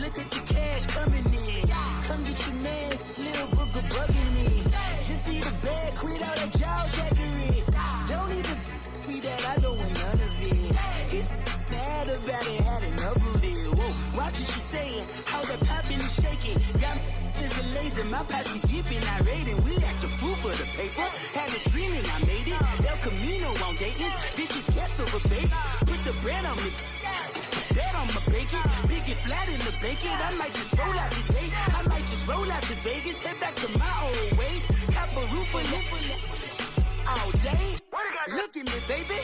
Look at the cash coming in. Come get your man, Slim Booger bugging me. Just need a bag, quit all that jaw jackery. Don't even be that, I don't want none of it. He's mad about it, had enough of it. Whoa, watch what you saying, how that poppin' and shaking. Got is a laser, my posse deep and I raiding. We act a fool for the paper. Had a dream and I made it. El Camino on Dayton's, bitches guess over baby. Put the bread on me. Bet on my bacon, big and flat in the bacon. I might just roll out today. I might just roll out to Vegas, head back to my old ways. Cop a roof for all day. Look at me, baby.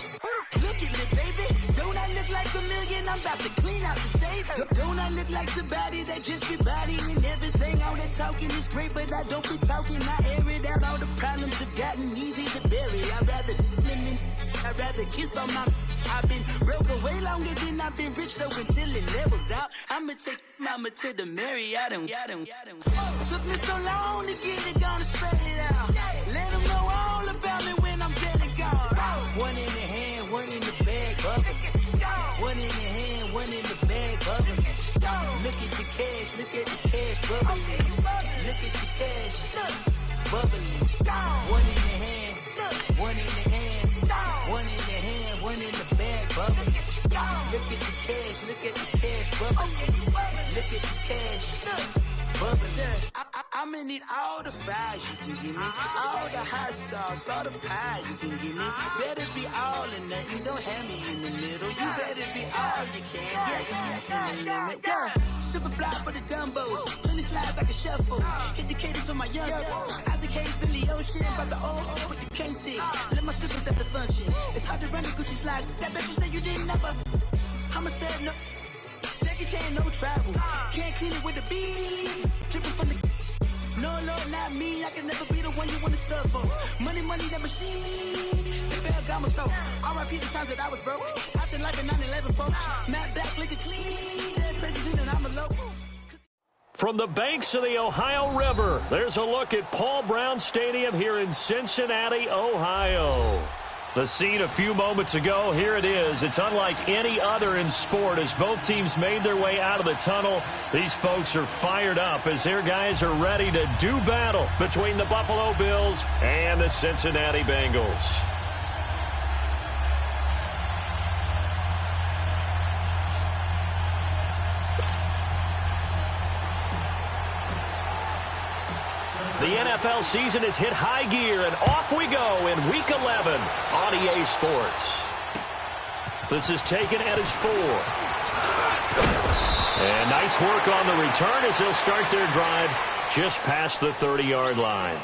Look at me, baby. Don't I look like a million? I'm about to clean out the safe. Don't I look like somebody that just be bodying everything? All that talking is great, but I don't be talking. I air it out. All the problems have gotten easy to bury. I'd rather kiss on my. I've been broke way longer than I've been rich, so until it levels out, I'ma take mama to the Marriott and took me so long to get it, gonna spread it out. Let them know all about me when I'm dead and gone. One in the hand, one in the bag, bubble. One in the hand, one in the bag, bubble. Look at the cash, look at the cash, bubbling. Look at the cash, bubbling. One in the hand, one in the hand, one in the hand, one in the bag, bubbling. Look at the cash, look at the cash, bubbling. Look at the cash, bubbling. I'ma need all the fries you can give me, all the hot sauce, all the pie you can give me. Better be all or nothing, don't have me in the middle. You better be all you can. Yeah. Super fly for the Dumbos, plenty slides like a shuffle. Hit the cadence on my young. Isaac Hayes, Billy Ocean, about the old with the cane stick. Let my slippers at the function. It's hard to run the Gucci slides. That bet you say you didn't never. I'ma step no. Jackie Chan, no travel. Can't clean it with the beat. Dripping from the. No, Lord, not me. I can never be the one you want to stuff for. Money, that machine. The fair gamma stove. R.I.P. the times that I was broke. Acting like a 9/11 folks. Matte black, liquor clean. Dead places in and I'm a local. From the banks of the Ohio River, there's a look at Paul Brown Stadium here in Cincinnati, Ohio. The scene a few moments ago, here it is. It's unlike any other in sport as both teams made their way out of the tunnel. These folks are fired up as their guys are ready to do battle between the Buffalo Bills and the Cincinnati Bengals. The NFL season has hit high gear, and off we go in Week 11 on EA Sports. This is taken at his 4. And nice work on the return as they'll start their drive just past the 30-yard line.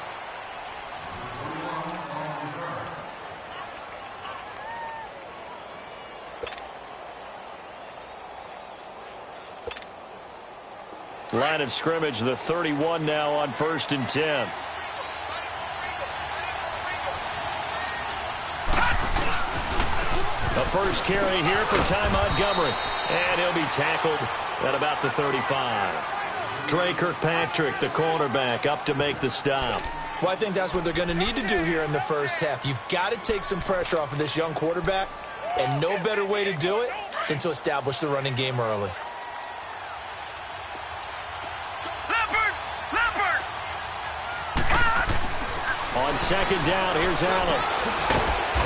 Line of scrimmage, the 31 now on 1st and 10. The first carry here for Ty Montgomery. And he'll be tackled at about the 35. Trey Kirkpatrick, the cornerback, up to make the stop. Well, I think that's what they're going to need to do here in the first half. You've got to take some pressure off of this young quarterback, and no better way to do it than to establish the running game early. On second down, here's Allen.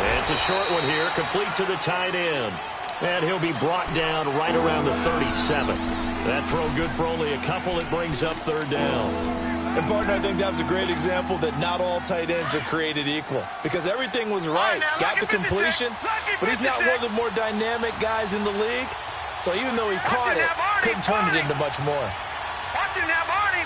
And it's a short one here, complete to the tight end. And he'll be brought down right around the 37. That throw good for only a couple. It brings up 3rd down. And, partner, I think that was a great example that not all tight ends are created equal. Because everything was right. Got the completion, but he's not one of the more dynamic guys in the league. So even though he caught it, couldn't turn it into much more. Watch him now, Barney.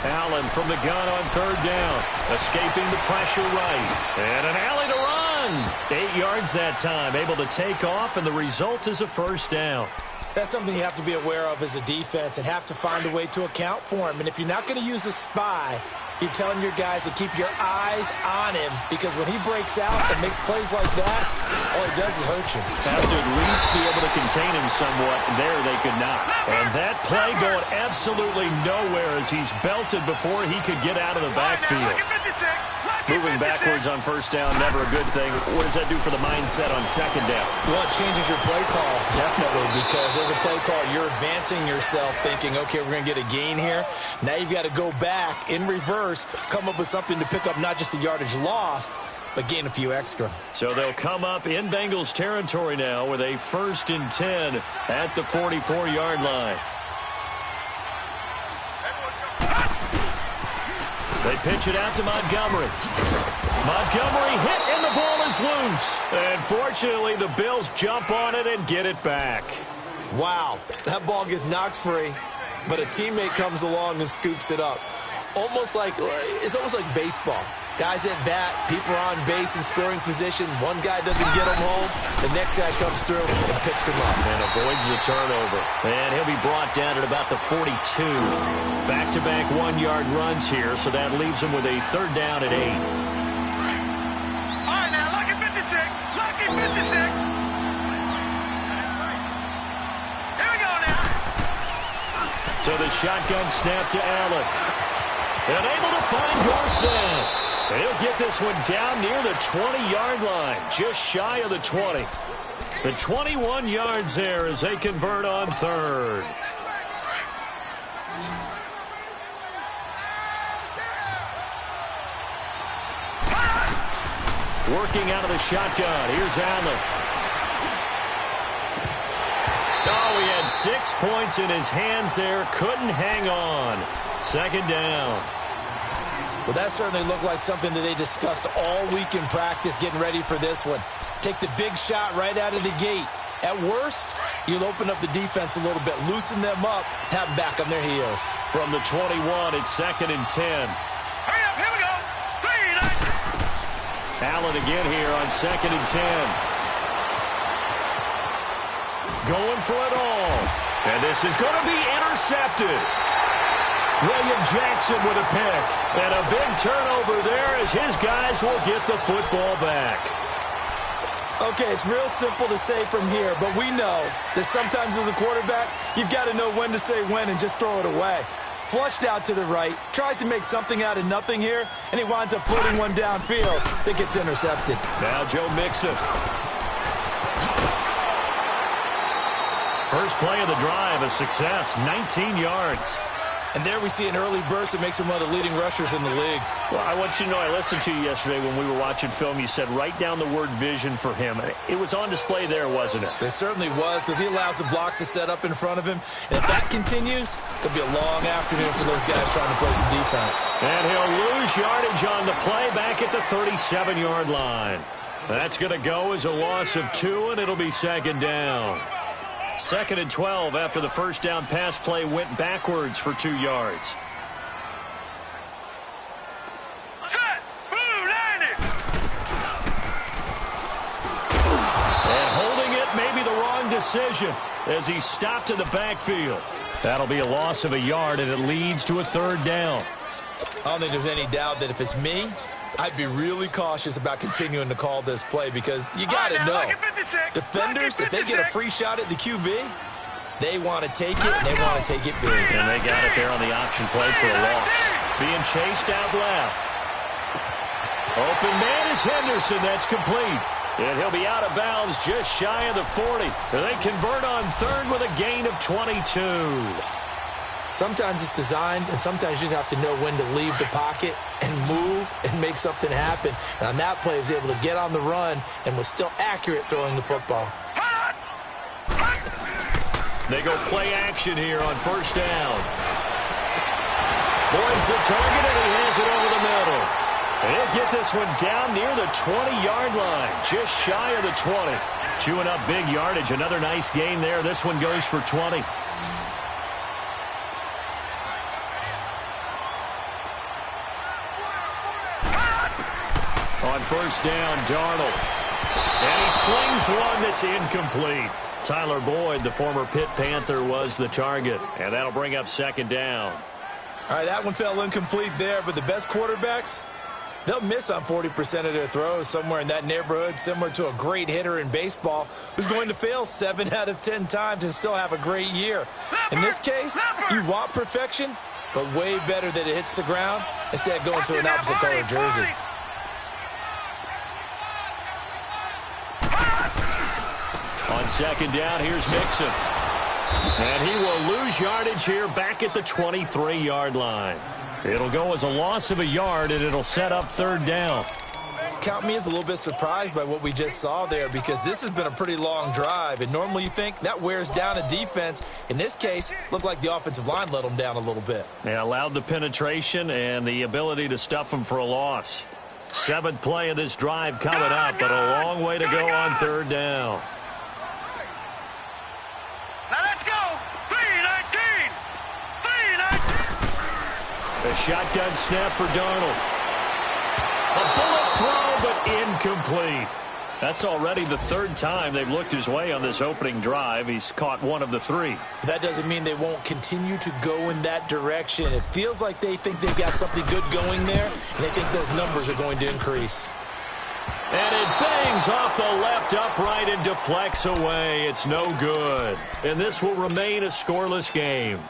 Allen from the gun on 3rd down. Escaping the pressure right. And an alley to run. 8 yards that time. Able to take off, and the result is a 1st down. That's something you have to be aware of as a defense and have to find a way to account for him. And if you're not going to use a spy, you're telling your guys to keep your eyes on him, because when he breaks out and makes plays like that, all he does is hurt you. Have to at least be able to contain him somewhat. There they could not. And that play going absolutely nowhere as he's belted before he could get out of the backfield. Moving backwards on first down, never a good thing. What does that do for the mindset on second down? Well, it changes your play call, definitely, because as a play call, you're advancing yourself thinking, okay, we're going to get a gain here. Now you've got to go back in reverse, come up with something to pick up not just the yardage lost, but gain a few extra. So they'll come up in Bengals territory now with a 1st and 10 at the 44-yard line. They pitch it out to Montgomery. Montgomery hit, and the ball is loose. And fortunately, the Bills jump on it and get it back. Wow, that ball gets knocked free, but a teammate comes along and scoops it up. It's almost like baseball. Guys at bat, people are on base in scoring position. One guy doesn't get him home. The next guy comes through and picks him up. And avoids the turnover. And he'll be brought down at about the 42. Back-to-back 1-yard runs here, so that leaves him with a 3rd down at 8. All right, now, lucky 56. Lucky 56. Here we go now. So the shotgun snap to Allen. And able to find Dorsett. And he'll get this one down near the 20-yard line, just shy of the 20. The 21 yards there as they convert on 3rd. Working out of the shotgun. Here's Allen. Oh, he had 6 points in his hands there. Couldn't hang on. 2nd down. Well, that certainly looked like something that they discussed all week in practice getting ready for this one. Take the big shot right out of the gate. At worst, you'll open up the defense a little bit, loosen them up, have them back on their heels. From the 21, it's 2nd and 10. Hurry up, here we go. 3, 9. Allen again here on 2nd and 10. Going for it all. And this is going to be intercepted. William Jackson with a pick. And a big turnover there as his guys will get the football back. Okay, it's real simple to say from here, but we know that sometimes as a quarterback, you've got to know when to say when and just throw it away. Flushed out to the right, tries to make something out of nothing here, and he winds up floating one downfield that gets intercepted. Now Joe Mixon. First play of the drive, a success, 19 yards. And there we see an early burst that makes him one of the leading rushers in the league. Well, I want you to know, I listened to you yesterday when we were watching film. You said write down the word vision for him. It was on display there, wasn't it? It certainly was, because he allows the blocks to set up in front of him. And if that continues, it'll be a long afternoon for those guys trying to play some defense. And he'll lose yardage on the play back at the 37-yard line. That's going to go as a loss of 2, and it'll be 2nd down. 2nd and 12 after the first down pass play went backwards for 2 yards. Set. Blue, line it. And holding it may be the wrong decision as he stopped in the backfield. That'll be a loss of 1 yard, and it leads to a 3rd down. I don't think there's any doubt that if it's me, I'd be really cautious about continuing to call this play, because you got to know, defenders, if they get a free shot at the QB, they want to take it, and they want to take it big. And they got it there on the option play for a loss. Being chased out left. Open man is Henderson. That's complete. And he'll be out of bounds just shy of the 40. And they convert on 3rd with a gain of 22. Sometimes it's designed, and sometimes you just have to know when to leave the pocket and move and make something happen. And on that play, he was able to get on the run and was still accurate throwing the football. They go play action here on first down. Boyd's the target, and he has it over the middle. And he'll get this one down near the 20-yard line, just shy of the 20. Chewing up big yardage. Another nice gain there. This one goes for 20. On first down, Darnold. And he slings one that's incomplete. Tyler Boyd, the former Pitt Panther, was the target. And that'll bring up 2nd down. All right, that one fell incomplete there, but the best quarterbacks, they'll miss on 40% of their throws, somewhere in that neighborhood, similar to a great hitter in baseball who's going to fail 7 out of 10 times and still have a great year. In this case, you want perfection, but way better that it hits the ground instead of going to an opposite color jersey. On second down, here's Mixon. And he will lose yardage here back at the 23-yard line. It'll go as a loss of a yard, and it'll set up third down. Count me as a little bit surprised by what we just saw there, because this has been a pretty long drive, and normally you think that wears down a defense. In this case, looked like the offensive line let them down a little bit. Yeah, allowed the penetration and the ability to stuff them for a loss. 7th play of this drive coming up, but a long way to go on third down. Now let's go. 3-19. 3-19. A shotgun snap for Darnold. A bullet throw, but incomplete. That's already the 3rd time they've looked his way on this opening drive. He's caught 1 of the 3. That doesn't mean they won't continue to go in that direction. It feels like they think they've got something good going there, and they think those numbers are going to increase. And it bangs off the left upright and deflects away. It's no good. And this will remain a scoreless game.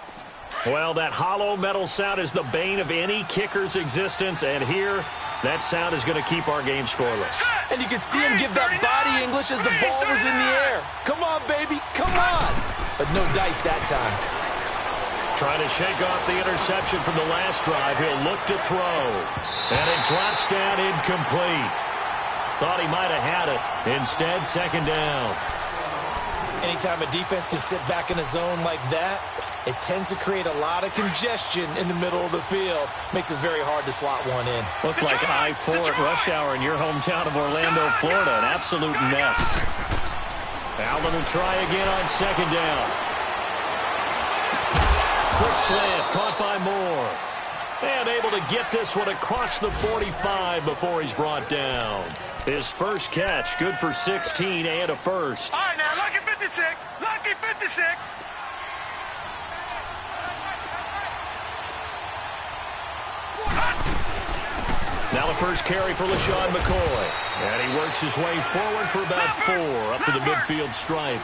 Well, that hollow metal sound is the bane of any kicker's existence, and here, that sound is going to keep our game scoreless. And you can see him give that body English as the ball was in the air. Come on, baby, come on. But no dice that time. Trying to shake off the interception from the last drive. He'll look to throw. And it drops down incomplete. Thought he might have had it. Instead, second down. Anytime a defense can sit back in a zone like that, it tends to create a lot of congestion in the middle of the field. Makes it very hard to slot one in. Looked like I-4 at rush hour in your hometown of Orlando, Florida. An absolute mess. Allen will try again on second down. Quick slant, caught by Moore. And able to get this one across the 45 before he's brought down. His first catch, good for 16 and a first. All right, now, lucky 56. Lucky 56. Now the first carry for LaShawn McCoy. And he works his way forward for about 4 up to the midfield stripe.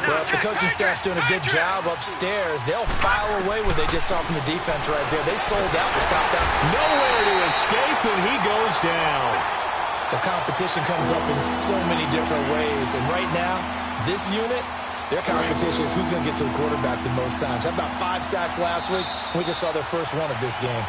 Well, if the coaching staff's doing a good job upstairs, they'll file away what they just saw from the defense right there. They sold out to stop that. Nowhere to escape, and he goes down. The competition comes up in so many different ways. And right now, this unit, their competition is who's going to get to the quarterback the most times. Had about 5 sacks last week. We just saw their first one of this game.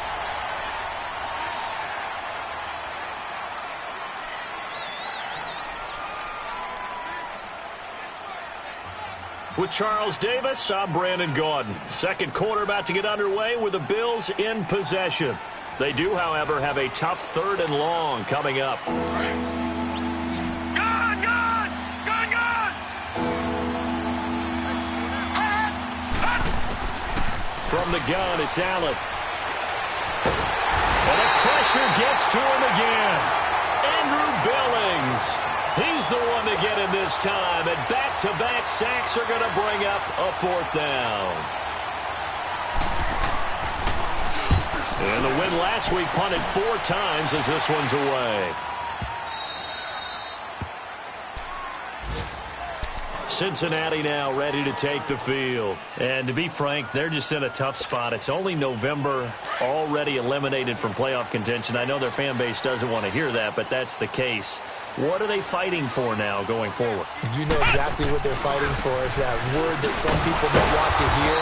With Charles Davis, I'm Brandon Gaudin. Second quarter about to get underway with the Bills in possession. They do, however, have a tough 3rd and long coming up. Gone! From the gun, it's Allen. And the pressure gets to him again. Andrew Billings. He's the one to get him this time. And back-to-back sacks are going to bring up a 4th down. And the win last week punted 4 times as this one's away. Cincinnati now ready to take the field. And to be frank, they're just in a tough spot. It's only November, already eliminated from playoff contention. I know their fan base doesn't want to hear that, but that's the case. What are they fighting for now going forward? You know exactly what they're fighting for. It's that word that some people don't want to hear,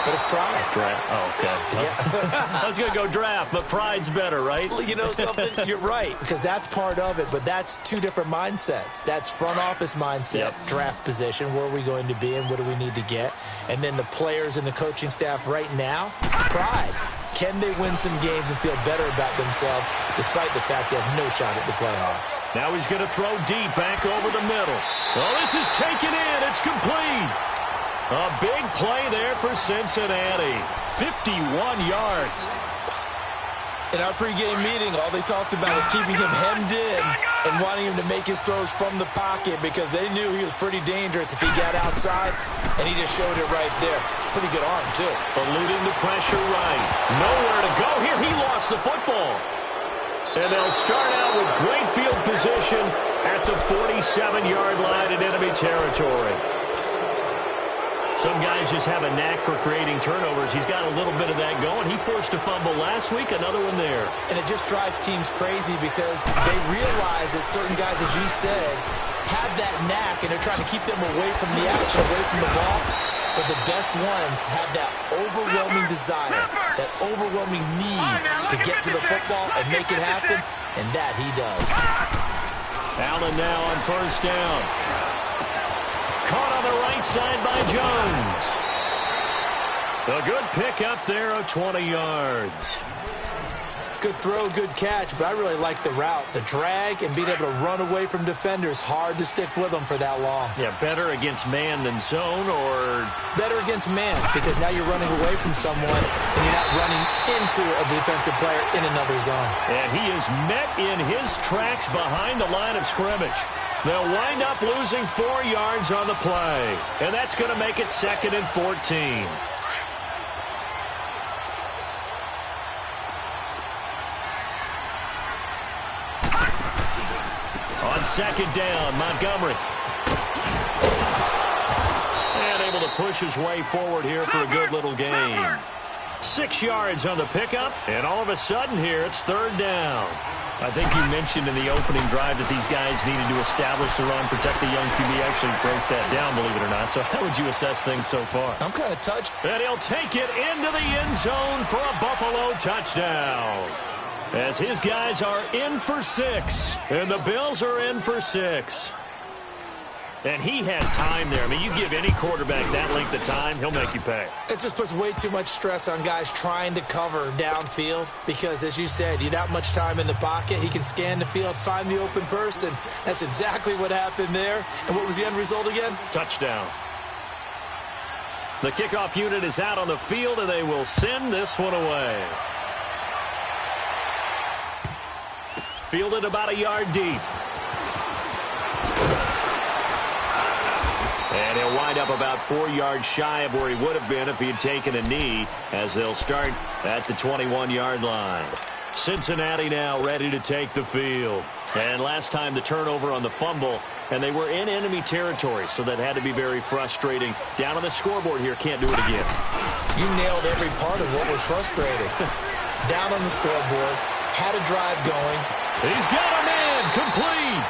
but it's pride. Draft. Oh, okay. Yeah. I was going to go draft, but pride's better, right? You know something? You're right, because that's part of it, but that's 2 different mindsets. That's front office mindset, draft position, where are we going to be and what do we need to get? And then the players and the coaching staff right now, pride. Can they win some games and feel better about themselves despite the fact they have no shot at the playoffs? Now he's going to throw deep back over the middle. Oh, this is taken in. It's complete. A big play there for Cincinnati. 51 yards. In our pregame meeting, all they talked about was keeping him hemmed in and wanting him to make his throws from the pocket because they knew he was pretty dangerous if he got outside, and he just showed it right there. Pretty good arm, too. Eluding the pressure right. Nowhere to go here. He lost the football. And they'll start out with great field position at the 47-yard line in enemy territory. Some guys just have a knack for creating turnovers. He's got a little bit of that going. He forced a fumble last week, another one there. And it just drives teams crazy because they realize that certain guys, as you said, have that knack, and they're trying to keep them away from the action, away from the ball. But the best ones have that overwhelming desire, that overwhelming need to get to the football and make it happen, and that he does. Allen now on first down. Caught on the right side by Jones. A good pick up there of 20 yards. Good throw, good catch, but I really like the route. The drag and being able to run away from defenders, hard to stick with them for that long. Yeah, better against man than zone, or? Better against man, because now you're running away from someone and you're not running into a defensive player in another zone. And he is met in his tracks behind the line of scrimmage. They'll wind up losing 4 yards on the play, and that's going to make it 2nd and 14. On 2nd down, Montgomery. And able to push his way forward here for a good little gain. 6 yards on the pickup, and all of a sudden here it's 3rd down. I think you mentioned in the opening drive that these guys needed to establish the run, protect the young QB. Actually broke that down, believe it or not. So how would you assess things so far? I'm kind of touched. And he'll take it into the end zone for a Buffalo touchdown. As his guys are in for 6, and the Bills are in for 6. And he had time there. I mean, you give any quarterback that length of time, he'll make you pay. It just puts way too much stress on guys trying to cover downfield because, as you said, you don't much time in the pocket. He can scan the field, find the open person. That's exactly what happened there. And what was the end result again? Touchdown. The kickoff unit is out on the field, and they will send this one away. Fielded about a yard deep. And he'll wind up about 4 yards shy of where he would have been if he had taken a knee, as they'll start at the 21-yard line. Cincinnati now ready to take the field. And last time the turnover on the fumble, and they were in enemy territory, so that had to be very frustrating. Down on the scoreboard here, can't do it again. You nailed every part of what was frustrating. Down on the scoreboard, had a drive going. He's got a man, complete.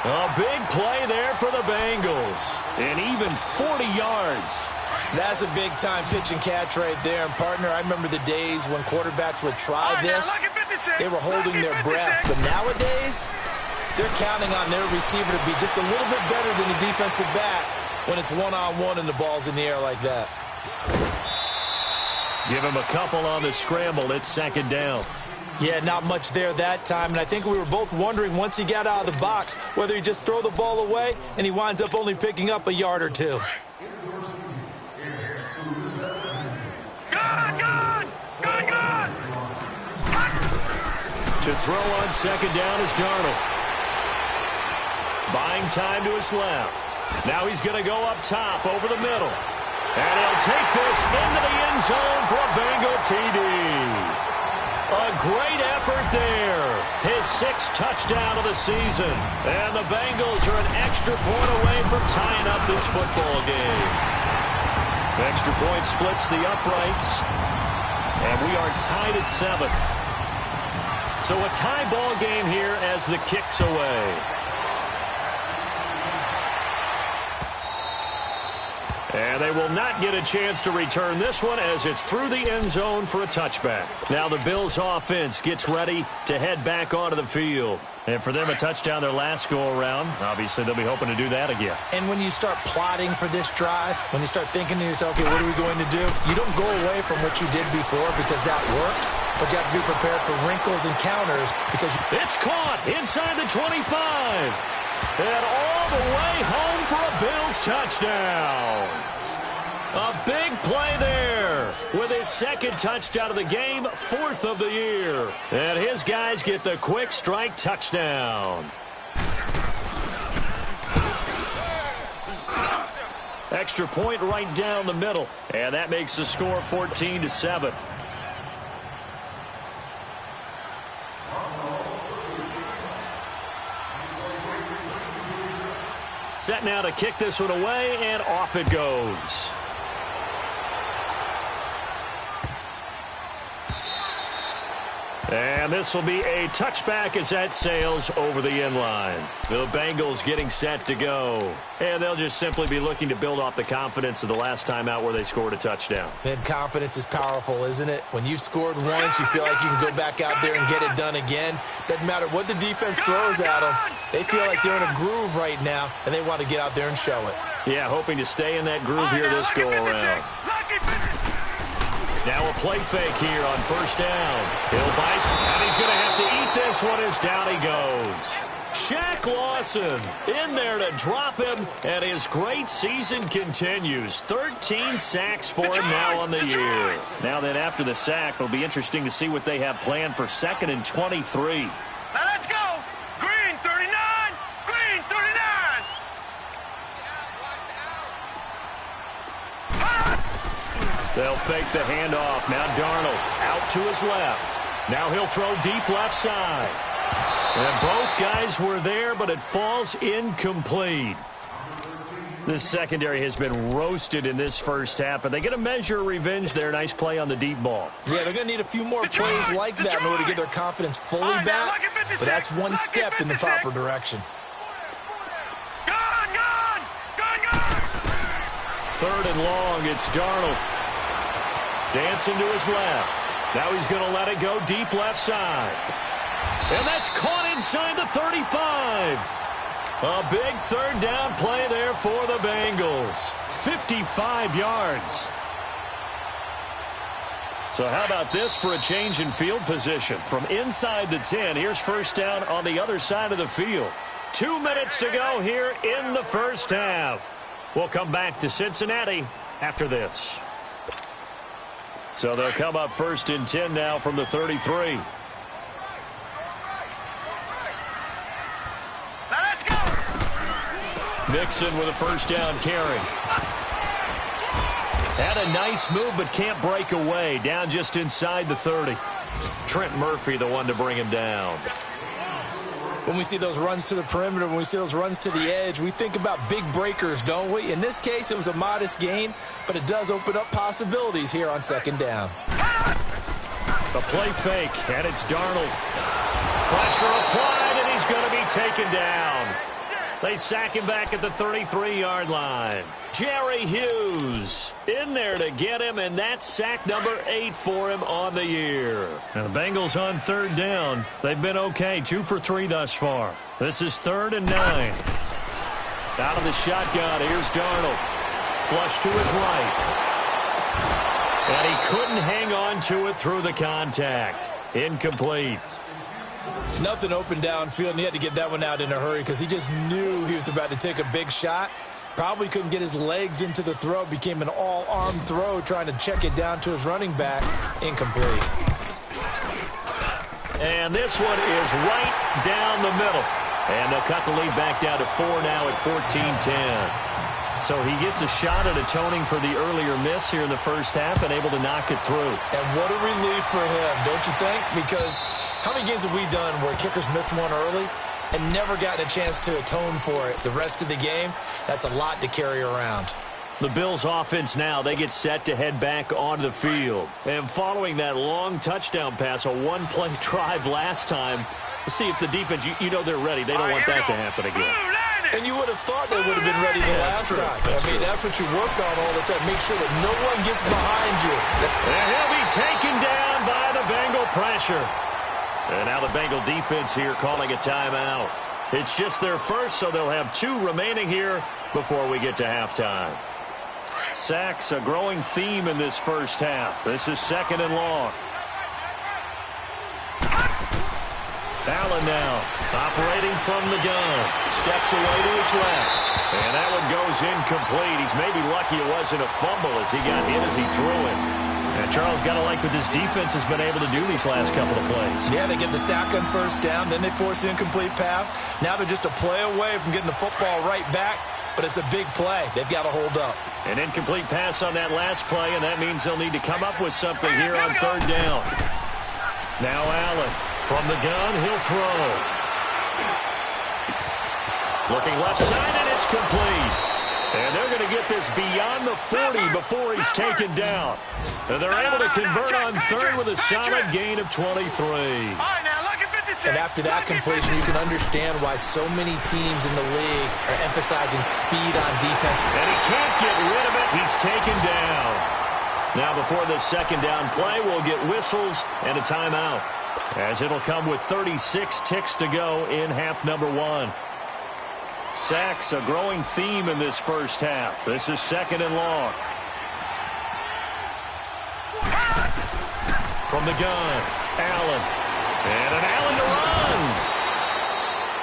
A big play there for the Bengals. And even 40 yards. That's a big-time pitch and catch right there. And, partner, I remember the days when quarterbacks would try this. They were holding their breath. But nowadays, they're counting on their receiver to be just a little bit better than the defensive back when it's one-on-one and the ball's in the air like that. Give him a couple on the scramble. It's 2nd down. Yeah, not much there that time, and I think we were both wondering once he got out of the box whether he just throw the ball away and he winds up only picking up a yard or two. Good! To throw on 2nd down is Darnold. Buying time to his left. Now he's going to go up top over the middle. And he'll take this into the end zone for a Bengal TD. A great effort there. His 6th touchdown of the season. And the Bengals are an extra point away from tying up this football game. Extra point splits the uprights. And we are tied at 7. So a tie ball game here as the kick's away. And they will not get a chance to return this one as it's through the end zone for a touchback. Now the Bills offense gets ready to head back onto the field. And for them, a touchdown their last go-around. Obviously, they'll be hoping to do that again. And when you start plotting for this drive, when you start thinking to yourself, okay, what are we going to do? You don't go away from what you did before because that worked. But you have to be prepared for wrinkles and counters because it's caught inside the 25. And all the way home for a Bills touchdown. A big play there with his 2nd touchdown of the game, 4th of the year. And his guys get the quick strike touchdown. Extra point right down the middle. And that makes the score 14-7. Set now to kick this one away, and off it goes. And this will be a touchback as that sails over the end line. The Bengals getting set to go. And they'll just simply be looking to build off the confidence of the last time out where they scored a touchdown. Man, confidence is powerful, isn't it? When you've scored once, you feel like you can go back out there and get it done again. Doesn't matter what the defense throws at them. They feel like they're in a groove right now, and they want to get out there and show it. Yeah, hoping to stay in that groove here this go-around. Now a play fake here on first down. He'll Bison, and he's going to have to eat this one as down he goes. Shaq Lawson in there to drop him, and his great season continues. 13 sacks for him now on the year. Now then, after the sack, it'll be interesting to see what they have planned for 2nd and 23. Now let's go. Green 39. Green 39. They'll fake the handoff. Now Darnold out to his left. Now he'll throw deep left side. And both guys were there, but it falls incomplete. This secondary has been roasted in this first half, but they get a measure of revenge there. Nice play on the deep ball. Yeah, they're going to need a few more plays like that in order to get their confidence fully back, but that's one step in the proper direction. Gone. 3rd and long, it's Darnold. Dancing to his left. Now he's going to let it go deep left side. And that's caught inside the 35. A big 3rd down play there for the Bengals. 55 yards. So how about this for a change in field position? From inside the 10, here's first down on the other side of the field. 2 minutes to go here in the first half. We'll come back to Cincinnati after this. So they'll come up 1st and 10 now from the 33. Let's go. Mixon with a first down carry. Had a nice move, but can't break away. Down just inside the 30. Trent Murphy, the one to bring him down. When we see those runs to the perimeter, when we see those runs to the edge, we think about big breakers, don't we? In this case, it was a modest gain, but it does open up possibilities here on 2nd down. The play fake, and it's Darnold. Pressure applied, and he's going to be taken down. They sack him back at the 33-yard line. Jerry Hughes in there to get him, and that's sack number 8 for him on the year. Now the Bengals on 3rd down. They've been okay, 2 for 3 thus far. This is 3rd and 9. Out of the shotgun, here's Darnold. Flush to his right. And he couldn't hang on to it through the contact. Incomplete. Nothing open downfield, and he had to get that one out in a hurry because he just knew he was about to take a big shot. Probably couldn't get his legs into the throw. Became an all-arm throw trying to check it down to his running back. Incomplete. And this one is right down the middle. And they'll cut the lead back down to 4 now at 14-10. So he gets a shot at atoning for the earlier miss here in the first half and able to knock it through. And what a relief for him, don't you think? Because how many games have we done where kickers missed one early and never gotten a chance to atone for it the rest of the game? That's a lot to carry around. The Bills offense now, they get set to head back onto the field. And following that long touchdown pass, a one-play drive last time, to see if the defense, you know they're ready. They don't want that to happen again. And you would have thought they would have been ready the last time. That's what you work on all the time. Make sure that no one gets behind you. And he'll be taken down by the Bengal pressure. And now the Bengal defense here calling a timeout. It's just their first, so they'll have 2 remaining here before we get to halftime. Sacks, a growing theme in this first half. This is 2nd and long. Allen now, operating from the gun. Steps away to his left. And that one goes incomplete. He's maybe lucky it wasn't a fumble as he got hit as he threw it. And Charles, got to like what this defense has been able to do these last couple of plays. Yeah, they get the sack on first down, then they force the incomplete pass. Now they're just a play away from getting the football right back. but it's a big play. They've got to hold up. An incomplete pass on that last play, and that means they'll need to come up with something here on third down. Now Allen from the gun, he'll throw. Looking left side, and it's complete. And they're going to get this beyond the 40 before he's taken down. And they're able to convert on third with a solid gain of 23. And after that completion, you can understand why so many teams in the league are emphasizing speed on defense. And he can't get rid of it. He's taken down. Now before this second down play, we'll get whistles and a timeout, as it'll come with 36 ticks to go in half number one. Sacks, a growing theme in this first half. This is second and long. From the gun, Allen. And an Allen to run.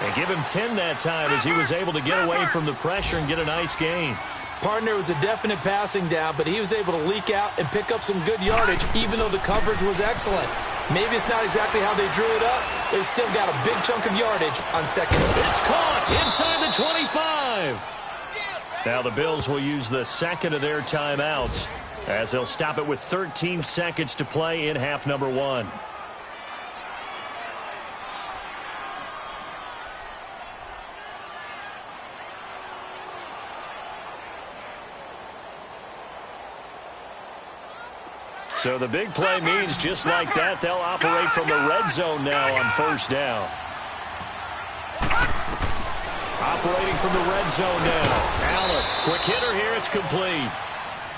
And give him 10 that time as he was able to get away from the pressure and get a nice gain. Partner was a definite passing down, but he was able to leak out and pick up some good yardage, even though the coverage was excellent. Maybe it's not exactly how they drew it up, but he still got a big chunk of yardage on second. It's caught inside the 25. Now the Bills will use the second of their timeouts, as they'll stop it with 13 seconds to play in half number one. So the big play means just like that, they'll operate from the red zone now on first down. Operating from the red zone now. Allen, quick hitter here, it's complete.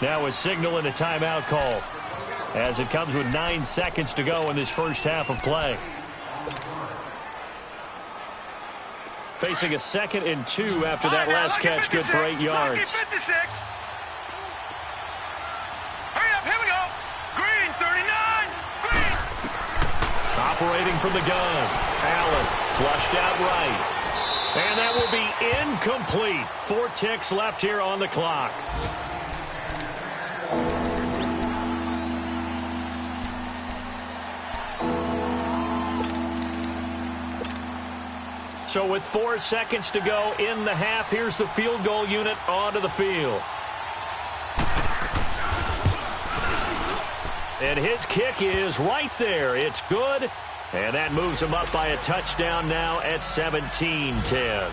Now a signal and a timeout call, as it comes with 9 seconds to go in this first half of play. Facing a 2nd and 2 after that last catch, good for 8 yards. Operating from the gun. Allen flushed out right. And that will be incomplete. 4 ticks left here on the clock. So with 4 seconds to go in the half, here's the field goal unit onto the field. And his kick is right there. It's good. And that moves them up by a touchdown now at 17-10.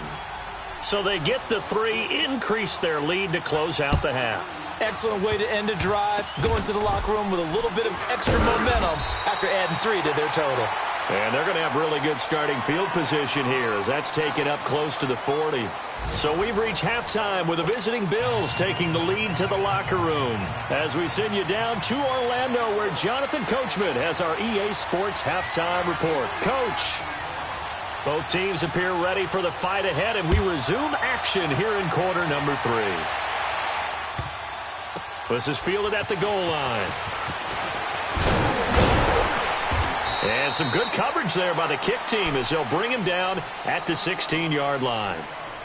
So they get the 3, increase their lead to close out the half. Excellent way to end a drive. Go into the locker room with a little bit of extra momentum after adding 3 to their total. And they're going to have really good starting field position here, as that's taken up close to the 40. So we've reached halftime with the visiting Bills taking the lead to the locker room, as we send you down to Orlando, where Jonathan Coachman has our EA Sports halftime report. Coach, both teams appear ready for the fight ahead, and we resume action here in quarter number 3. This is fielded at the goal line. And some good coverage there by the kick team, as they'll bring him down at the 16-yard line.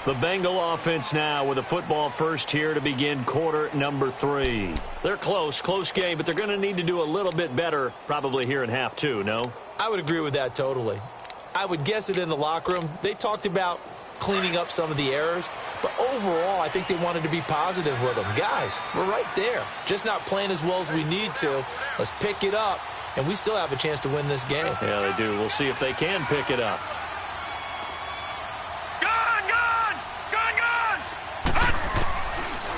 The Bengal offense now with a football first here to begin quarter number 3. They're close game, but they're going to need to do a little bit better probably here in half 2, no? I would agree with that totally. I would guess it in the locker room. They talked about cleaning up some of the errors, but overall I think they wanted to be positive with them. Guys, we're right there. Just not playing as well as we need to. Let's pick it up, and we still have a chance to win this game. Yeah, they do. We'll see if they can pick it up.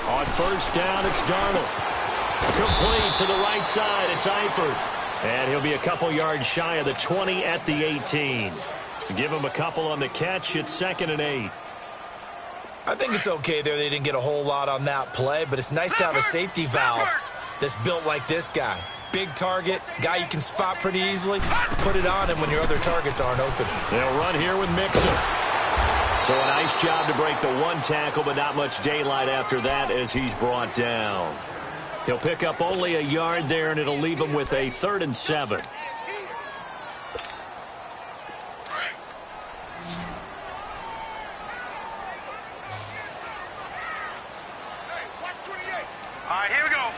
On first down, it's Darnold. Complete to the right side, it's Eifert. And he'll be a couple yards shy of the 20 at the 18. Give him a couple on the catch, it's 2nd and 8. I think it's okay there. They didn't get a whole lot on that play, but it's nice to have a safety valve that's built like this guy. Big target, guy you can spot pretty easily. Put it on him when your other targets aren't open. They'll run here with Mixon. So a nice job to break the 1 tackle, but not much daylight after that as he's brought down. He'll pick up only a yard there, and it'll leave him with a 3rd and 7. All right, here we go.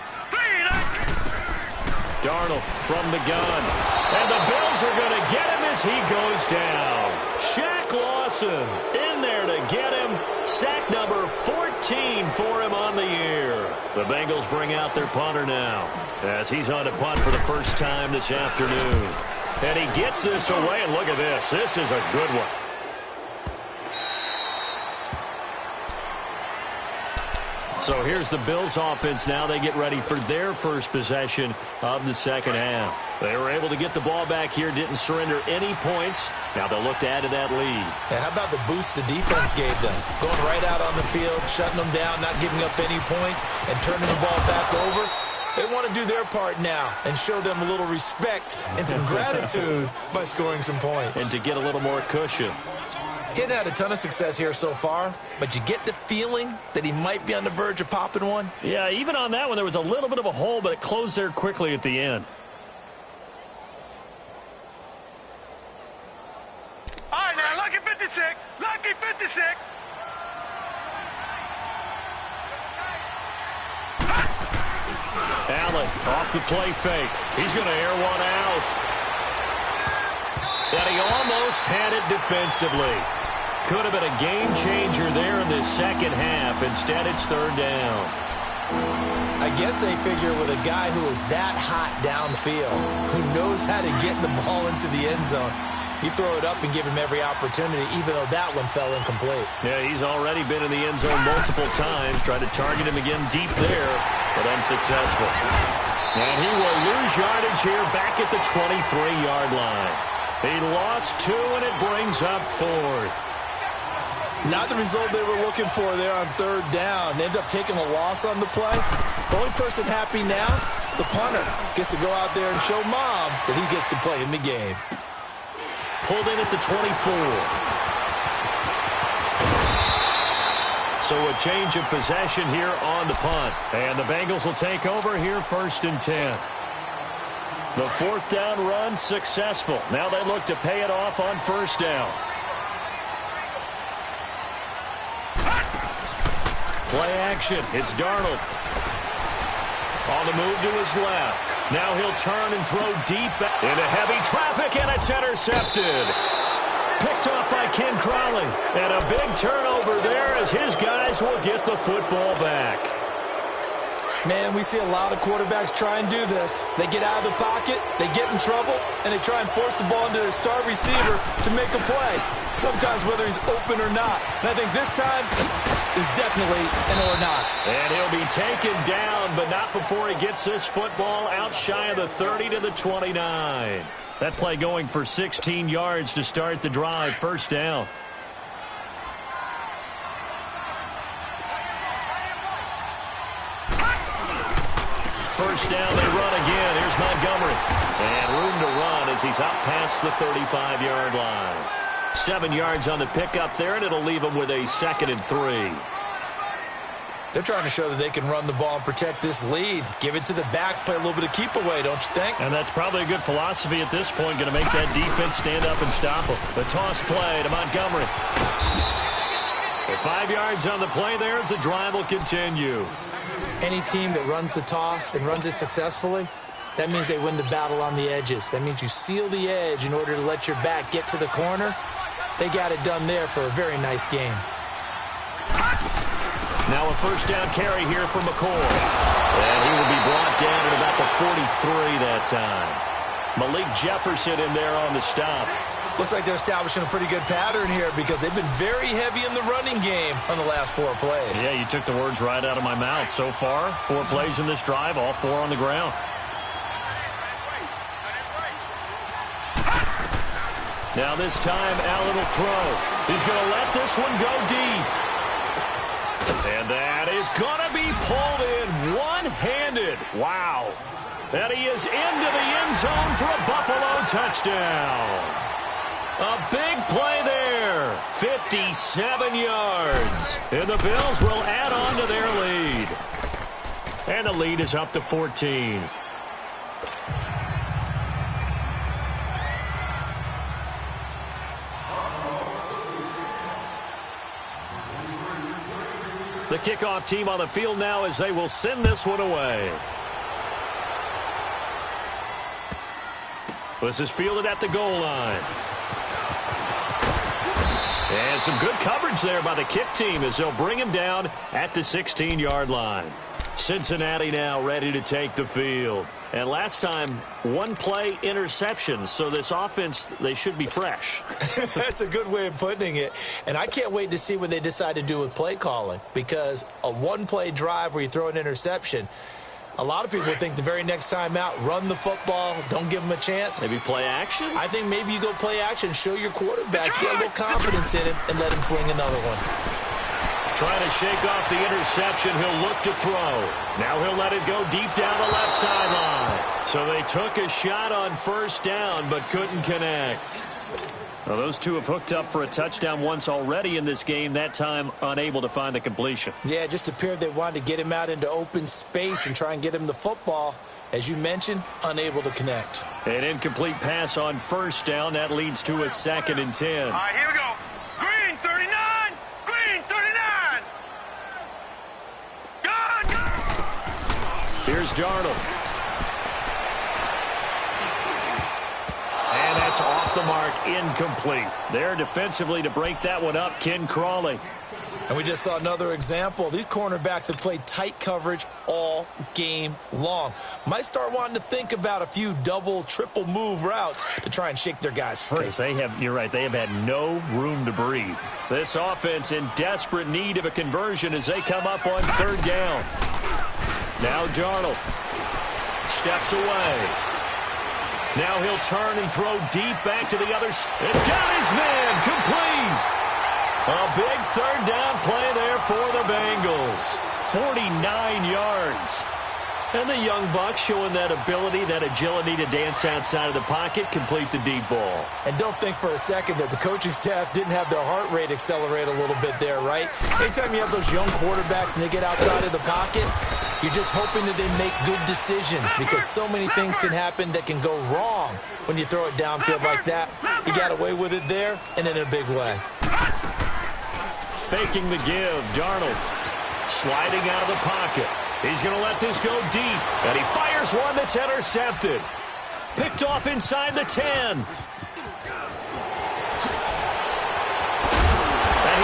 Darnold from the gun. And the Bills are going to get him as he goes down. Shaq loss Wilson in there to get him. Sack number 14 for him on the year. The Bengals bring out their punter now as he's on to punt for the first time this afternoon. And he gets this away, and look at this. This is a good one. So here's the Bills offense now. They get ready for their first possession of the second half. They were able to get the ball back here, didn't surrender any points. Now they'll look to add to that lead. Yeah, how about the boost the defense gave them? Going right out on the field, shutting them down, not giving up any points, and turning the ball back over. They want to do their part now and show them a little respect and some gratitude by scoring some points. And to get a little more cushion. He hadn't had a ton of success here so far, but you get the feeling that he might be on the verge of popping one. Yeah, even on that one, there was a little bit of a hole, but it closed there quickly at the end. All right, now, lucky 56. Lucky 56. Allen off the play fake. He's going to air one out. And he almost had it defensively. Could have been a game changer there in this second half. Instead, it's third down. I guess they figure with a guy who is that hot downfield, who knows how to get the ball into the end zone, you throw it up and give him every opportunity, even though that one fell incomplete. Yeah, he's already been in the end zone multiple times. Tried to target him again deep there, but unsuccessful. And he will lose yardage here back at the 23-yard line. He lost 2, and it brings up 4th. Not the result they were looking for there on third down. They ended up taking a loss on the play. The only person happy now, the punter, gets to go out there and show Mom that he gets to play in the game. Pulled in at the 24. So a change of possession here on the punt. And the Bengals will take over here 1st and 10. The 4th down run successful. Now they look to pay it off on 1st down. Play action. It's Darnold. On the move to his left. Now he'll turn and throw deep into heavy traffic, and it's intercepted. Picked off by Ken Crowley. And a big turnover there as his guys will get the football back. Man, we see a lot of quarterbacks try and do this. They get out of the pocket, they get in trouble, and they try and force the ball into their star receiver to make a play, sometimes whether he's open or not. And I think this time is definitely an or not. And he'll be taken down, but not before he gets this football out shy of the 30 to the 29. That play going for 16 yards to start the drive, 1st down. First down, they run again. Here's Montgomery. And room to run as he's out past the 35-yard line. 7 yards on the pickup there, and it'll leave him with a 2nd and 3. They're trying to show that they can run the ball and protect this lead. Give it to the backs, play a little bit of keep away, don't you think? And that's probably a good philosophy at this point, going to make that defense stand up and stop them. The toss play to Montgomery. With 5 yards on the play there, as the drive will continue. Any team that runs the toss and runs it successfully, that means they win the battle on the edges. That means you seal the edge in order to let your back get to the corner. They got it done there for a very nice game. Now a 1st down carry here for McCoy. And he will be brought down at about the 43 that time. Malik Jefferson in there on the stop. Looks like they're establishing a pretty good pattern here because they've been very heavy in the running game on the last 4 plays. Yeah, you took the words right out of my mouth. So far, 4 plays in this drive, all 4 on the ground. Now this time, Allen will throw. He's going to let this one go deep. And that is going to be pulled in one-handed. Wow. And he is into the end zone for a Buffalo touchdown. A big play there. 57 yards. And the Bills will add on to their lead. And the lead is up to 14. The kickoff team on the field now as they will send this one away. This is fielded at the goal line. And some good coverage there by the kick team as they'll bring him down at the 16-yard line. Cincinnati now ready to take the field. And last time, one-play interceptions, so this offense, they should be fresh. That's a good way of putting it. And I can't wait to see what they decide to do with play calling, because a one-play drive where you throw an interception, a lot of people think the very next time out, run the football, don't give them a chance. Maybe play action? I think maybe you go play action, show your quarterback, get a little confidence in him, and let him fling another one. Trying to shake off the interception. He'll look to throw. Now he'll let it go deep down the left sideline. So they took a shot on first down but couldn't connect. Well, those two have hooked up for a touchdown once already in this game, that time unable to find the completion. Yeah, it just appeared they wanted to get him out into open space and try and get him the football. As you mentioned, unable to connect. An incomplete pass on first down. That leads to a 2nd and 10. All right, here we go. Green 39. Green 39. Go. Here's Darnold. And that's off the mark, incomplete. There defensively to break that one up, Ken Crawley. And we just saw another example. These cornerbacks have played tight coverage all game long. Might start wanting to think about a few double, triple move routes to try and shake their guys free. Because you're right, they have had no room to breathe. This offense in desperate need of a conversion as they come up on third down. Now Darnold steps away. Now he'll turn and throw deep back to the other side. And got his man, complete. A big third down play there for the Bengals. 49 yards. And the young buck showing that ability, that agility to dance outside of the pocket, complete the deep ball. And don't think for a second that the coaching staff didn't have their heart rate accelerate a little bit there, right? Anytime you have those young quarterbacks and they get outside of the pocket, you're just hoping that they make good decisions, because so many things can happen that can go wrong when you throw it downfield like that. He got away with it there and in a big way. Faking the give, Darnold sliding out of the pocket. He's going to let this go deep, and he fires one that's intercepted. Picked off inside the 10. And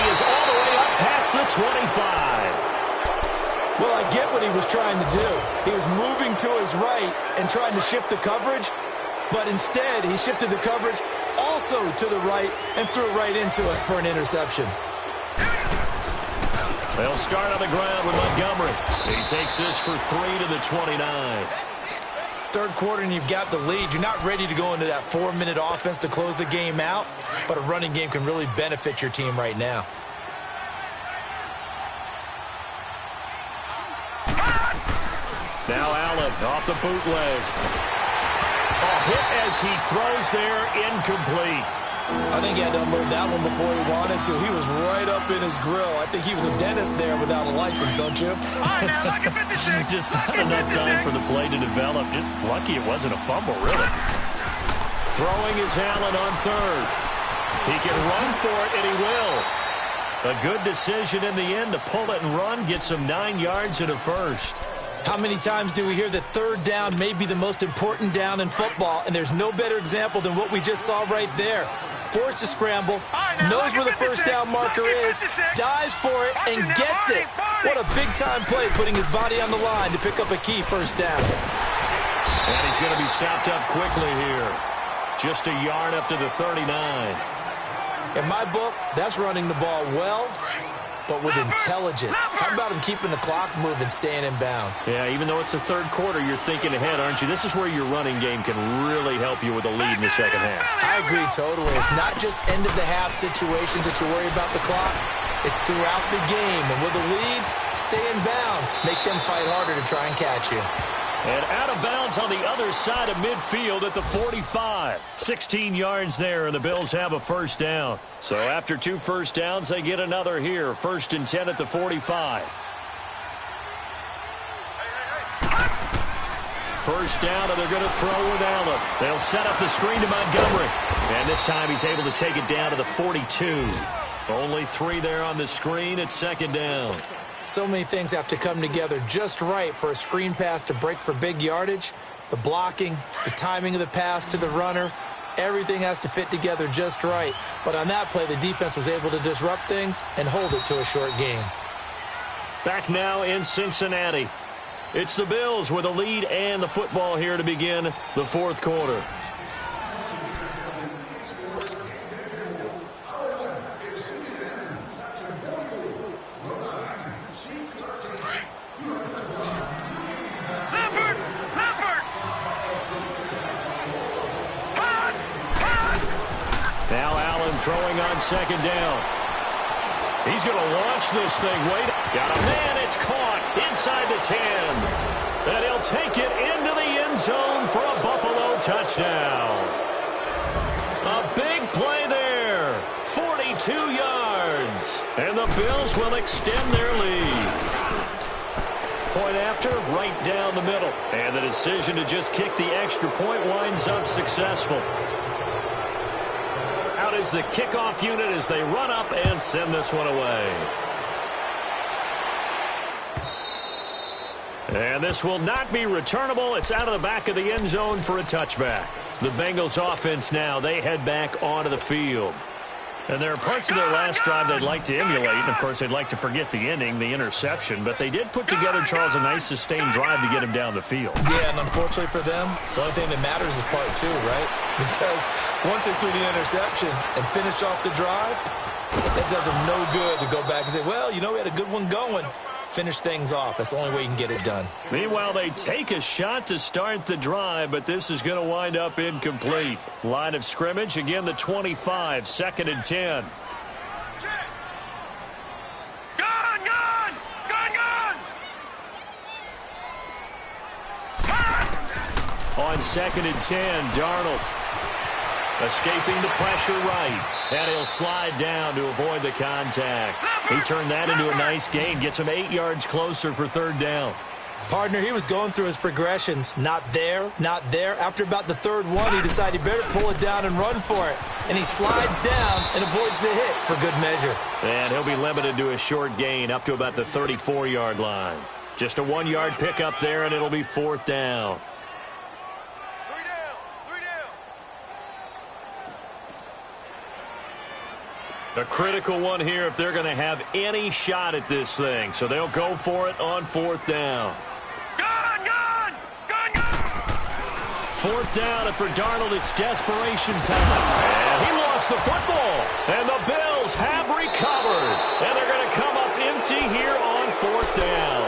he is all the way up past the 25. Well, I get what he was trying to do. He was moving to his right and trying to shift the coverage, but instead he shifted the coverage also to the right and threw right into it for an interception. They'll start on the ground with Montgomery. He takes this for 3 to the 29. Third quarter and you've got the lead. You're not ready to go into that 4-minute offense to close the game out, but a running game can really benefit your team right now. Now Allen off the bootleg. A hit as he throws there, incomplete. I think he had to unload that one before he wanted to. He was right up in his grill. I think he was a dentist there without a license, don't you? All right, now, lucky 56. Just not enough time for the play to develop. Just lucky it wasn't a fumble, really. Throwing is Allen on third. He can run for it, and he will. A good decision in the end to pull it and run, get some 9 yards and a first. How many times do we hear that third down may be the most important down in football, and there's no better example than what we just saw right there. Forced to scramble, knows where the first down marker is, dives for it, and gets it. What a big-time play, putting his body on the line to pick up a key first down. And he's going to be stopped up quickly here. Just a yard up to the 39. In my book, that's running the ball well, but with intelligence. How about him keeping the clock moving, staying in bounds? Yeah, even though it's the third quarter, you're thinking ahead, aren't you? This is where your running game can really help you with a lead in the second half. I agree totally. It's not just end-of-the-half situations that you worry about the clock. It's throughout the game. And with a lead, stay in bounds. Make them fight harder to try and catch you. And out of bounds on the other side of midfield at the 45. 16 yards there, and the Bills have a first down. So after 2 first downs, they get another here. 1st and 10 at the 45. First down, and they're going to throw with Allen. They'll set up the screen to Montgomery. And this time he's able to take it down to the 42. Only 3 there on the screen at 2nd down. So many things have to come together just right for a screen pass to break for big yardage. The blocking, the timing of the pass to the runner, Everything has to fit together just right. But on that play, the defense was able to disrupt things and hold it to a short game. Back now in Cincinnati. It's the Bills with a lead and the football here to begin the fourth quarter. Now Allen throwing on second down. He's going to launch this thing. Wait. Got a man. It's caught inside the 10. And he'll take it into the end zone for a Buffalo touchdown. A big play there. 42 yards. And the Bills will extend their lead. Point after, right down the middle. And the decision to just kick the extra point winds up successful. Out is the kickoff unit as they run up and send this one away. And this will not be returnable. It's out of the back of the end zone for a touchback. The Bengals offense now, they head back onto the field. And there are parts of their last drive they'd like to emulate. And, of course, they'd like to forget the ending, the interception. But they did put together, Charles, a nice sustained drive to get him down the field. Yeah, and unfortunately for them, the only thing that matters is part two, right? Because once they threw the interception and finished off the drive, that does them no good to go back and say, well, you know, we had a good one going. Finish things off. That's the only way you can get it done. Meanwhile, they take a shot to start the drive, but this is going to wind up incomplete. Line of scrimmage, again, the 25, 2nd and 10. On 2nd and 10, Darnold escaping the pressure right. And he'll slide down to avoid the contact. He turned that into a nice gain. Gets him 8 yards closer for 3rd down. Partner, he was going through his progressions. Not there, not there. After about the 3rd one, he decided he better pull it down and run for it. And he slides down and avoids the hit for good measure. And he'll be limited to a short gain up to about the 34-yard line. Just a 1-yard pickup there, and it'll be 4th down. A critical one here if they're going to have any shot at this thing. So they'll go for it on 4th down. Gun! 4th down, and for Darnold, it's desperation time. And he lost the football. And the Bills have recovered. And they're going to come up empty here on 4th down.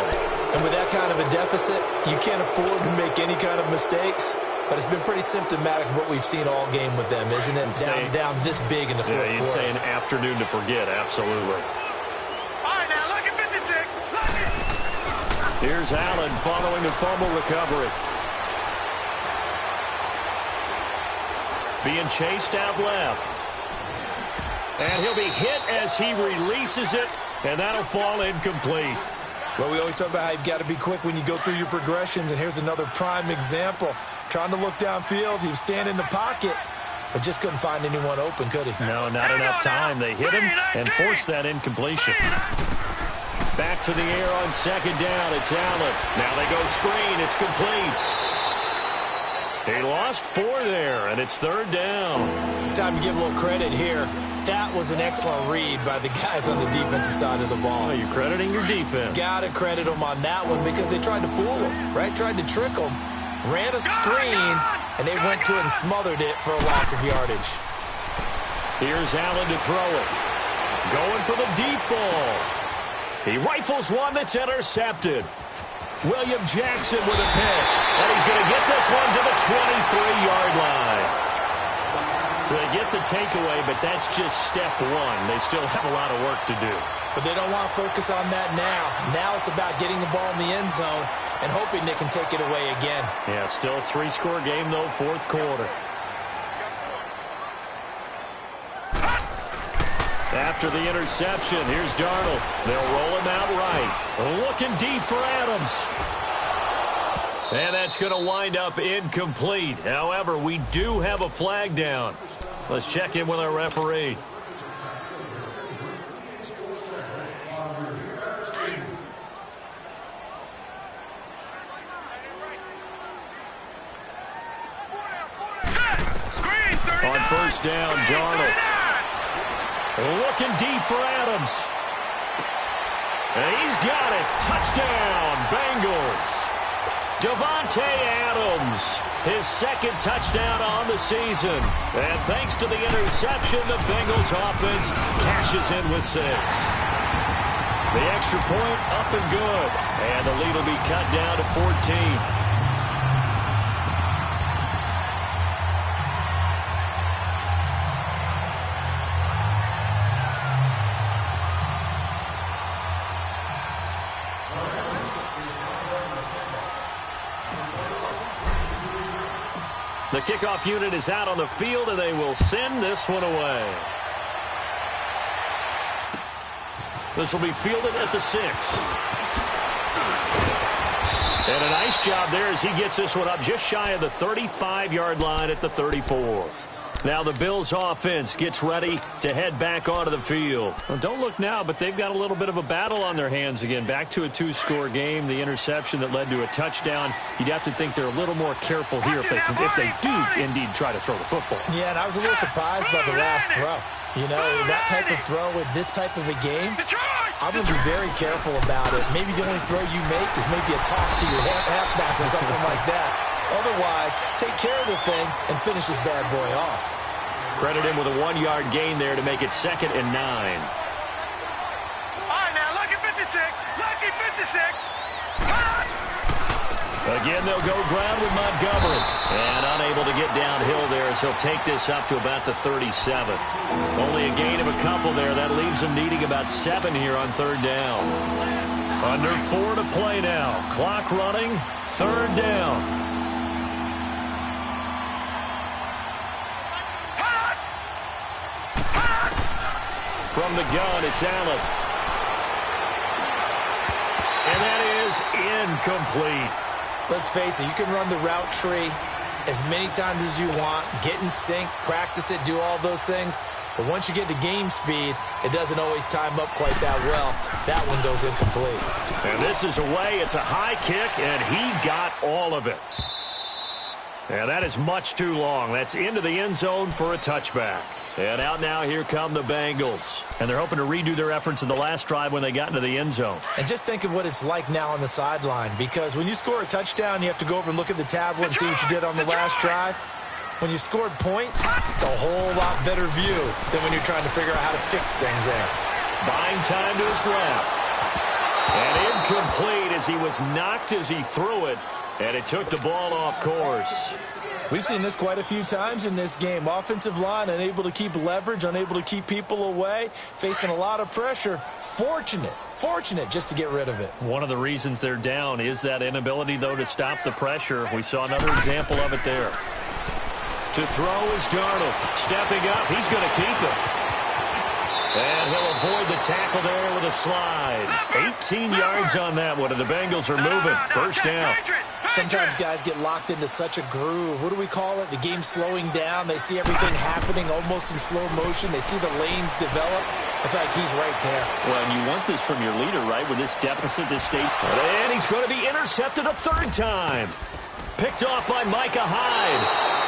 And with that kind of a deficit, you can't afford to make any kind of mistakes. But it's been pretty symptomatic of what we've seen all game with them, isn't it? Down this big in the fourth quarter. Yeah, you'd say an afternoon to forget, absolutely. All right, now look at 56. Look it. Here's Allen following a fumble recovery. Being chased out left. And he'll be hit as he releases it, and that'll fall incomplete. Well, we always talk about how you've got to be quick when you go through your progressions, and here's another prime example. Trying to look downfield, he was standing in the pocket, but just couldn't find anyone open, could he? No, not enough time. They hit him and forced that incompletion. Back to the air on 2nd down. It's Allen. Now they go screen. It's complete. He lost 4 there, and it's 3rd down. Time to give a little credit here. That was an excellent read by the guys on the defensive side of the ball. Oh, you're crediting your defense. Got to credit them on that one because they tried to fool him, right? Tried to trick him. Ran a screen, and they went to it and smothered it for a loss of yardage. Here's Allen to throw it. Going for the deep ball. He rifles one that's intercepted. William Jackson with a pick. And he's going to get this one to the 23-yard line. So they get the takeaway, but that's just step one. They still have a lot of work to do. But they don't want to focus on that now. Now it's about getting the ball in the end zone and hoping they can take it away again. Yeah, still a 3-score game, though, 4th quarter. After the interception, here's Darnold. They'll roll him out right. Looking deep for Adams. And that's going to wind up incomplete. However, we do have a flag down. Let's check in with our referee. first down, Darnold. Looking deep for Adams. And he's got it. Touchdown, Bengals. Davante Adams, his second touchdown on the season. And thanks to the interception, the Bengals offense cashes in with 6. The extra point up and good. And the lead will be cut down to 14. The kickoff unit is out on the field, and they will send this one away. This will be fielded at the 6. And a nice job there as he gets this one up just shy of the 35-yard line at the 34. Now the Bills offense gets ready to head back onto the field. Well, don't look now, but they've got a little bit of a battle on their hands again. Back to a 2-score game. The interception that led to a touchdown. You'd have to think they're a little more careful here if they do indeed try to throw the football. Yeah, and I was a little surprised by the last throw. You know, that type of throw with this type of a game, I'm going to be very careful about it. Maybe the only throw you make is maybe a toss to your halfback or something like that. Otherwise, take care of the thing and finish this bad boy off. Credit him with a 1-yard gain there to make it 2nd and 9. All right, now, lucky 56. Lucky 56. Again, they'll go ground with Montgomery. And unable to get downhill there as he'll take this up to about the 37. Only a gain of a couple there. That leaves them needing about 7 here on 3rd down. Under 4 to play now. Clock running. 3rd down. From the gun, it's Allen. And that is incomplete. Let's face it, you can run the route tree as many times as you want, get in sync, practice it, do all those things. But once you get to game speed, it doesn't always time up quite that well. That one goes incomplete. And this is away. It's a high kick, and he got all of it. And that is much too long. That's into the end zone for a touchback. And out now, here come the Bengals. And they're hoping to redo their efforts in the last drive when they got into the end zone. And just think of what it's like now on the sideline, because when you score a touchdown, you have to go over and look at the tablet and see what you did on the last drive. When you scored points, it's a whole lot better view than when you're trying to figure out how to fix things there. Buying time to his left. And incomplete as he was knocked as he threw it. And it took the ball off course. We've seen this quite a few times in this game. Offensive line unable to keep leverage, unable to keep people away, facing a lot of pressure. Fortunate just to get rid of it. One of the reasons they're down is that inability, though, to stop the pressure. We saw another example of it there. To throw is Darnold. Stepping up, he's going to keep it. And he'll avoid the tackle there with a slide. 18 yards on that one, and the Bengals are moving. 1st down. Sometimes guys get locked into such a groove. What do we call it? The game's slowing down. They see everything happening almost in slow motion. They see the lanes develop. I feel like he's right there. Well, and you want this from your leader, right, with this deficit, this state. And he's going to be intercepted a 3rd time. Picked off by Micah Hyde.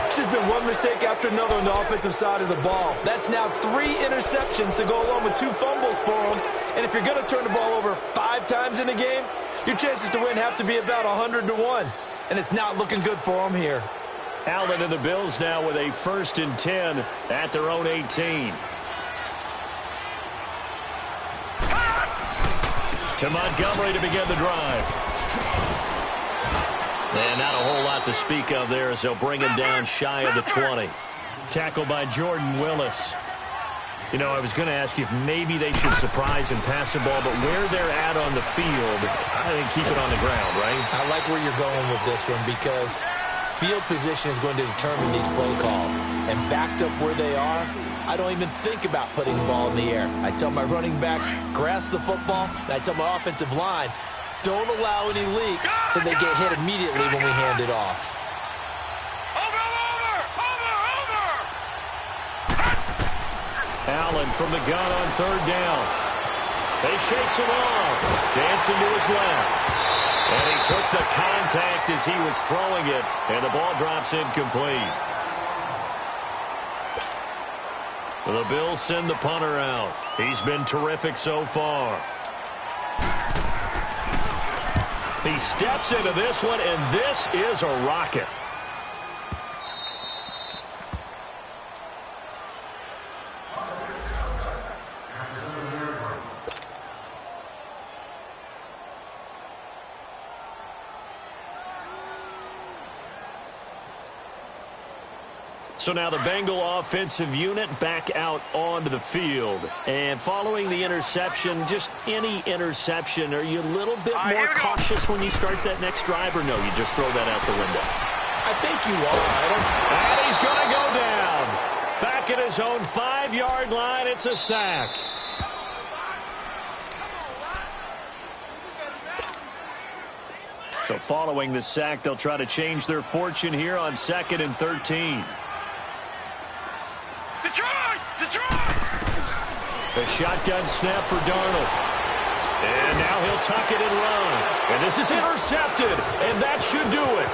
It's just been one mistake after another on the offensive side of the ball. That's now 3 interceptions to go along with 2 fumbles for him. And if you're going to turn the ball over 5 times in a game, your chances to win have to be about 100-1. And it's not looking good for him here. Allen and the Bills now with a 1st and 10 at their own 18. To Montgomery to begin the drive. And not a whole lot to speak of there as they'll bring him down shy of the 20. Tackled by Jordan Willis. You know, I was going to ask you if maybe they should surprise and pass the ball, but where they're at on the field, I think keep it on the ground, right? I like where you're going with this one because field position is going to determine these play calls. And backed up where they are, I don't even think about putting the ball in the air. I tell my running backs, grasp the football, and I tell my offensive line, don't allow any leaks so they get hit immediately when we hand it off. Allen from the gun on 3rd down. He shakes him off. Dancing to his left. And he took the contact as he was throwing it. And the ball drops incomplete. The Bills send the punter out. He's been terrific so far. He steps into this one, and this is a rocket. So now the Bengal offensive unit back out onto the field. And following the interception, just any interception, are you a little bit more cautious when you start that next drive, or no, you just throw that out the window? I think you are. And he's going to go down. Back at his own 5-yard line, it's a sack. So following the sack, they'll try to change their fortune here on 2nd and 13. A shotgun snap for Darnold. And now he'll tuck it and run. And this is intercepted. And that should do it.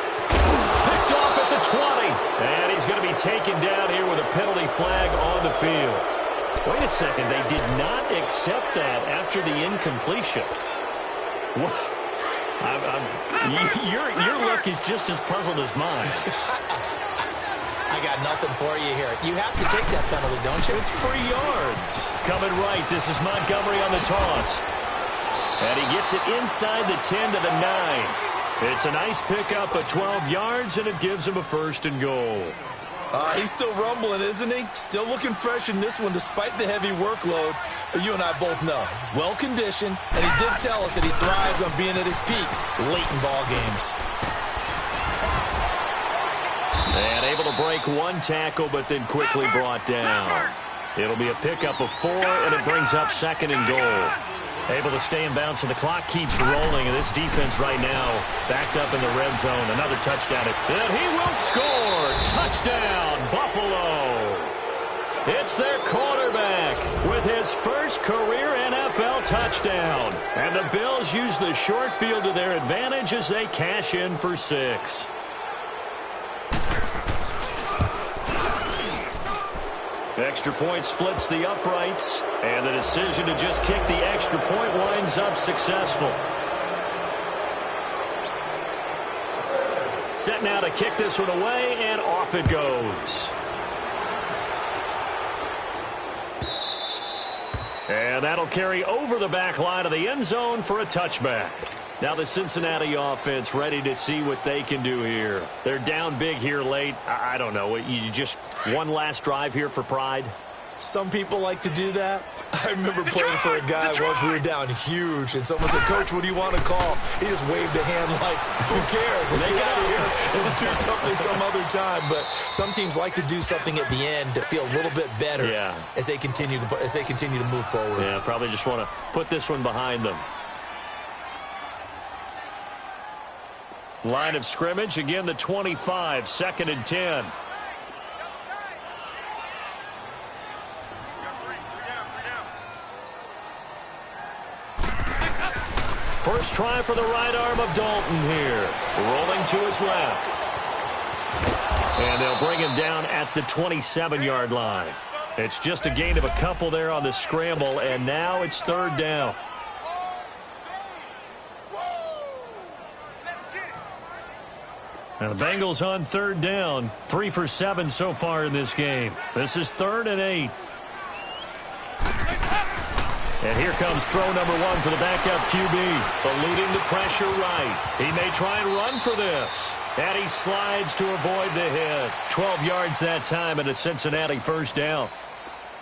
Picked off at the 20. And he's going to be taken down here with a penalty flag on the field. Wait a second. They did not accept that after the incompletion. Your look is just as puzzled as mine. I got nothing for you here. You have to take that penalty, don't you? It's free yards. Coming right, this is Montgomery on the toss. And he gets it inside the 10 to the 9. It's a nice pickup of 12 yards, and it gives him a 1st and goal. He's still rumbling, isn't he? Still looking fresh in this one despite the heavy workload. But you and I both know, well-conditioned, and he did tell us that he thrives on being at his peak late in ball games. And able to break one tackle, but then quickly brought down. It'll be a pickup of 4, and it brings up 2nd and goal. Able to stay in bounds, so the clock keeps rolling, and this defense right now backed up in the red zone. Another touchdown, and he will score. Touchdown, Buffalo. It's their quarterback with his first career NFL touchdown. And the Bills use the short field to their advantage as they cash in for 6. Extra point splits the uprights, and the decision to just kick the extra point winds up successful. Set now to kick this one away, and off it goes. And that'll carry over the back line of the end zone for a touchback. Now the Cincinnati offense ready to see what they can do here. They're down big here late. I don't know. You just one last drive here for pride? Some people like to do that. I remember playing for a guy once. We were down huge, and someone said, "Coach, what do you want to call?" He just waved a hand like, "Who cares? Let's get out of here and do something some other time." But some teams like to do something at the end to feel a little bit better as they continue to move forward. Yeah, probably just want to put this one behind them. Line of scrimmage, again the 25, 2nd and 10. First try for the right arm of Dalton here. Rolling to his left. And they'll bring him down at the 27-yard line. It's just a gain of a couple there on the scramble, and now it's 3rd down. Now the Bengals on 3rd down. 3 for 7 so far in this game. This is 3rd and 8. And here comes throw number 1 for the backup QB. Eluding the pressure right. He may try and run for this. And he slides to avoid the hit. 12 yards that time and a Cincinnati 1st down.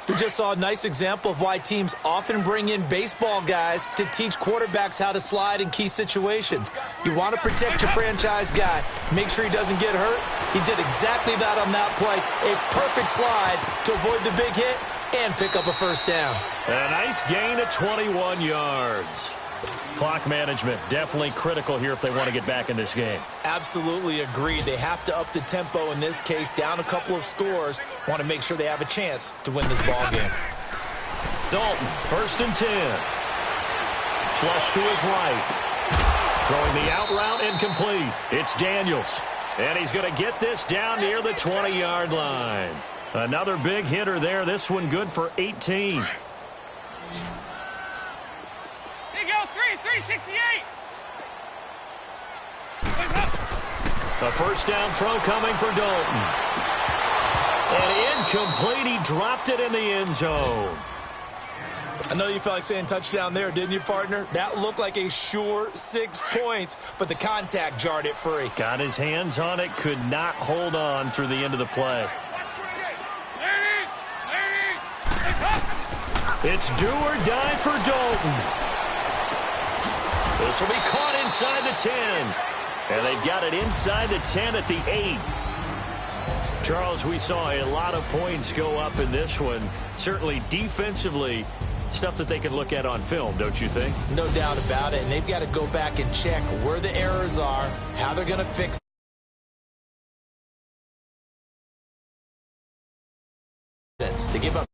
We just saw a nice example of why teams often bring in baseball guys to teach quarterbacks how to slide in key situations. You want to protect your franchise guy. Make sure he doesn't get hurt. He did exactly that on that play. A perfect slide to avoid the big hit and pick up a 1st down. A nice gain of 21 yards. Clock management definitely critical here if they want to get back in this game. Absolutely agreed. They have to up the tempo in this case, down a couple of scores. Want to make sure they have a chance to win this ball game. Dalton, 1st and 10. Flush to his right. Throwing the out route incomplete. It's Daniels. And he's going to get this down near the 20-yard line. Another big hitter there. This one good for 18. Here you go, 368. A first down throw coming for Dalton. And incomplete. He dropped it in the end zone. I know you felt like saying touchdown there, didn't you, partner? That looked like a sure 6 points, but the contact jarred it free. Got his hands on it, could not hold on through the end of the play. It's do or die for Dalton. This will be caught inside the 10. And they've got it inside the 10 at the 8. Charles, we saw a lot of points go up in this one. Certainly defensively, stuff that they can look at on film, don't you think? No doubt about it, and they've got to go back and check where the errors are, how they're going to fix it. To give up